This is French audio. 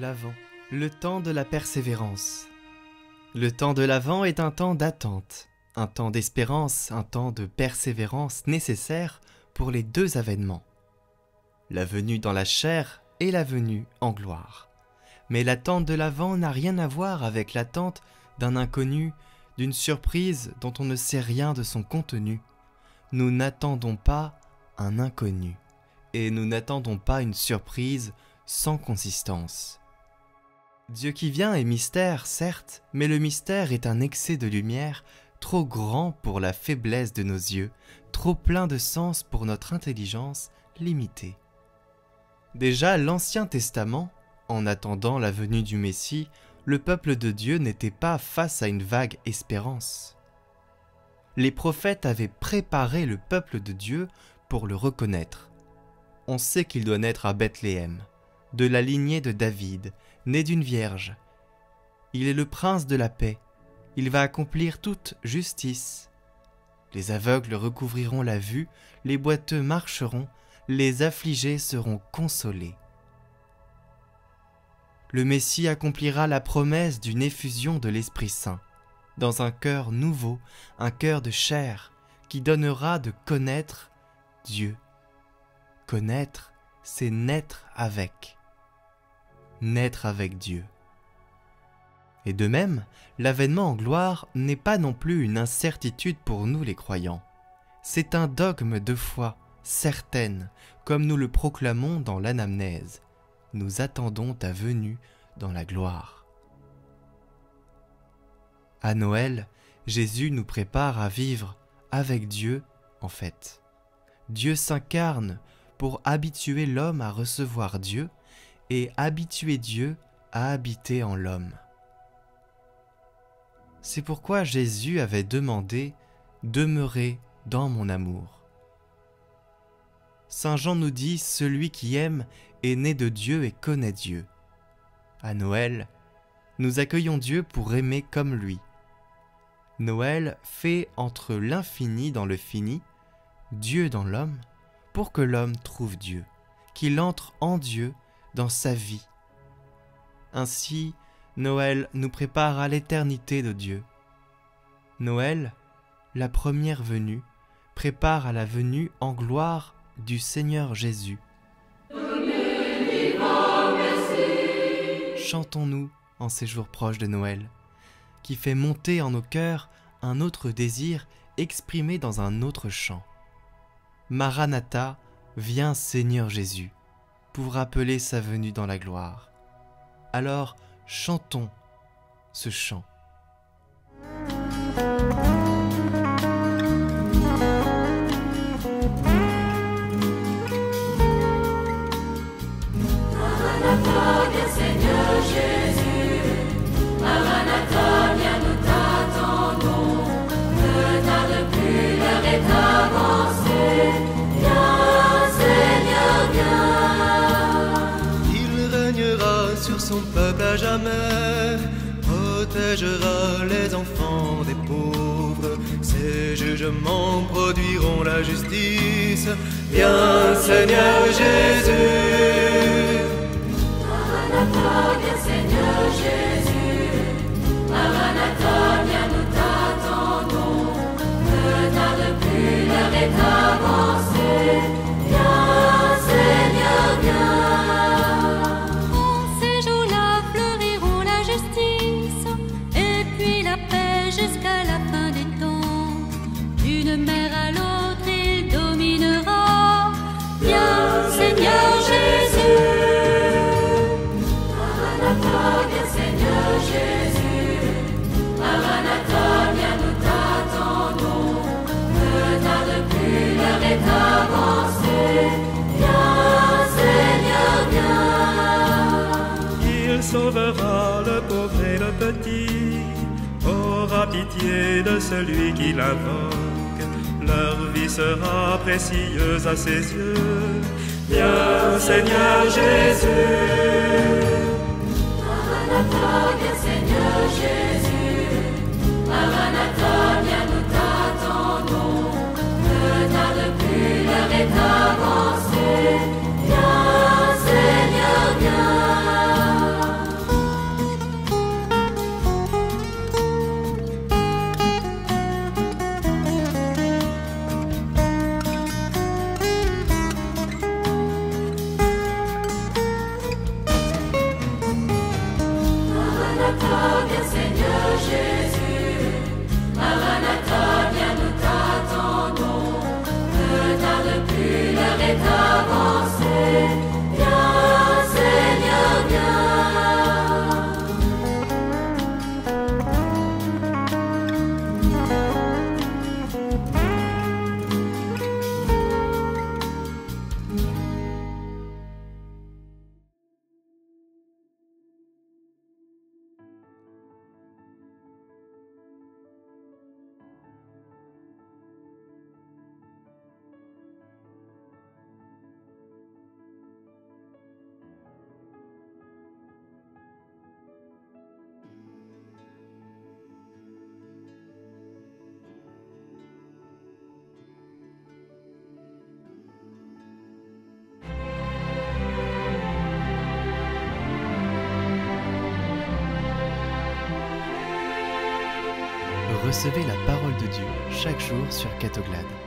l'Avent, le temps de la persévérance. Le temps de l'Avent est un temps d'attente, un temps d'espérance, un temps de persévérance nécessaire pour les deux avènements. La venue dans la chair et la venue en gloire. Mais l'attente de l'Avent n'a rien à voir avec l'attente d'un inconnu, d'une surprise dont on ne sait rien de son contenu. Nous n'attendons pas un inconnu, et nous n'attendons pas une surprise sans consistance. Dieu qui vient est mystère, certes, mais le mystère est un excès de lumière, trop grand pour la faiblesse de nos yeux, trop plein de sens pour notre intelligence limitée. Déjà, l'Ancien Testament, en attendant la venue du Messie, le peuple de Dieu n'était pas face à une vague espérance. Les prophètes avaient préparé le peuple de Dieu pour le reconnaître. On sait qu'il doit naître à Bethléem, de la lignée de David, né d'une vierge. Il est le prince de la paix, il va accomplir toute justice. Les aveugles recouvriront la vue, les boiteux marcheront, les affligés seront consolés. Le Messie accomplira la promesse d'une effusion de l'Esprit Saint, dans un cœur nouveau, un cœur de chair, qui donnera de connaître Dieu. Connaître, c'est naître avec. Naître avec Dieu. Et de même, l'avènement en gloire n'est pas non plus une incertitude pour nous les croyants. C'est un dogme de foi certaine, comme nous le proclamons dans l'anamnèse. Nous attendons ta venue dans la gloire. À Noël, Jésus nous prépare à vivre avec Dieu en fait. Dieu s'incarne pour habituer l'homme à recevoir Dieu et habituer Dieu à habiter en l'homme. C'est pourquoi Jésus avait demandé « Demeurez dans mon amour ». Saint Jean nous dit « Celui qui aime est né de Dieu et connaît Dieu ». À Noël, nous accueillons Dieu pour aimer comme lui. Noël fait entre l'infini dans le fini, Dieu dans l'homme, pour que l'homme trouve Dieu, qu'il entre en Dieu dans sa vie. Ainsi, Noël nous prépare à l'éternité de Dieu. Noël, la première venue, prépare à la venue en gloire du Seigneur Jésus. Chantons-nous en ces jours proches de Noël, qui fait monter en nos cœurs un autre désir exprimé dans un autre chant. Maranatha, viens Seigneur Jésus, pour rappeler sa venue dans la gloire. Alors, chantons ce chant. Maranatha, viens Seigneur Jésus, Maranatha, viens nous t'attendons, ne tarde plus, l'heure est avancée, viens Seigneur, viens. Il régnera sur son peuple à jamais, protégera les enfants des pauvres, ses jugements produiront la justice, viens Seigneur Jésus. Maranatha, viens Seigneur Jésus, Maranatha, viens nous t'attendons, ne tarde plus, l'heure est avancée, viens Seigneur, viens. En ces jours-là fleuriront la justice, et puis la paix jusqu'à la fin des temps. D'une mer à l'autre il dominera, viens Seigneur Jésus. Maranatha, viens Seigneur Jésus, Maranatha, viens nous t'attendons, ne tarde plus, l'heure est avancée, viens Seigneur, viens. Il sauvera le pauvre et le petit, aura pitié de celui qui l'invoque, leur vie sera précieuse à ses yeux, viens Seigneur Jésus. Maranatha, viens Seigneur Jésus, Maranatha, viens nous t'attendons, ne tarde plus, l'heure est avancée, viens Seigneur, viens. viens Seigneur Jésus. Maranatha, viens, nous t'attendons. Ne tarde plus, l'heure est avancée. Viens Seigneur, viens. Recevez la parole de Dieu chaque jour sur Catoglade.